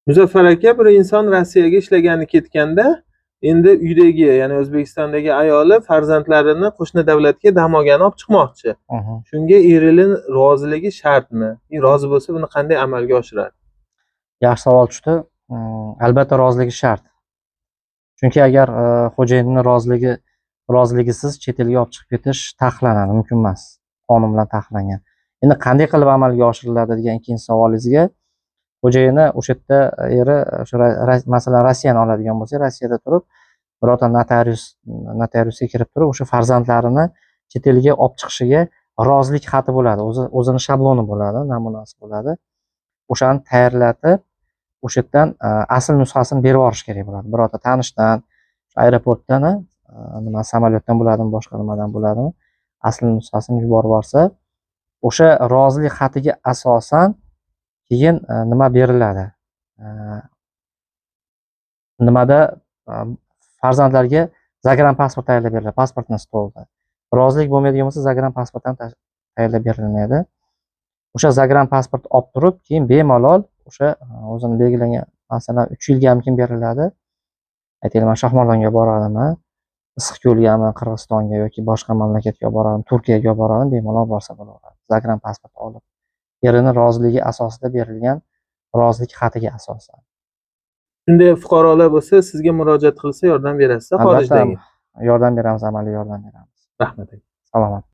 Muzaffar aka, bir inson Rossiyaga ishlagani ketganda, endi uydagi, ya'ni O'zbekistondagi ayoli farzandlarini qo'shni davlatga dam olgani olib chiqmoqchi. Shunga erining roziligi shartmi? Rozi bo'lsa, buni qanday amalga oshiradi? Yaxshi savol tushdi. Albatta roziligi shart. Chunki agar xo'jayinning roziligisiz chet elga olib chiqib ketish taqiqlanadi, mumkin emas. Qonun bilan taqiqlangan. Endi qanday qilib amalga oshiriladi degan ikkinchi savolingizga, xo'jayini o'sha yerda eri masalan Rossiyani oladigan bo'lsa, Rossiyada turib, birorta notariusga kirib turib, o'sha farzandlarini chet elga olib chiqishiga rozilik xati bo'ladi. O'zini shabloni bo'ladi, namunasi bo'ladi. O'shani tayyorlatib, o'sha yerdan asl nusxasini berib yuborish kerak bo'ladi. Birorta tanishdan, aeroportdan, samolyotdan bo'ladimi, boshqa nimadan bo'ladimi, asl nusxasini yuborib yuborsa, o'sha rozilik xatiga asosan keyin nima beriladi? Nimada farzandlarga zagranipasport tayyorlab beriladi, pasportni stolda. Rozilik bo'lmaydigan bo'lsa, zagranipasport ham tayyorlab berilmaydi. O'sha zagranipasport olib turib, keyin bemalol o'sha o'zini belgilangan, masalan 3 yilgamikin beriladi. Aytaylik, mana Shohmardonga boradimi, Issiqko'lgami, Qirg'izistonga yoki boshqa mamlakatga boradimi, Turkiyaga boradimi, bemalol borsa bo'laveradi. Zagranipasport olib, erining roziligi asosida berilgan rozilik xatiga asosan. Shunday fuqarolar bo'lsa, sizga murojaat qilsa yordam berasiz, xorijdagi. Yordam beramiz, amaliy yordam beramiz. Rahmat. Salomat.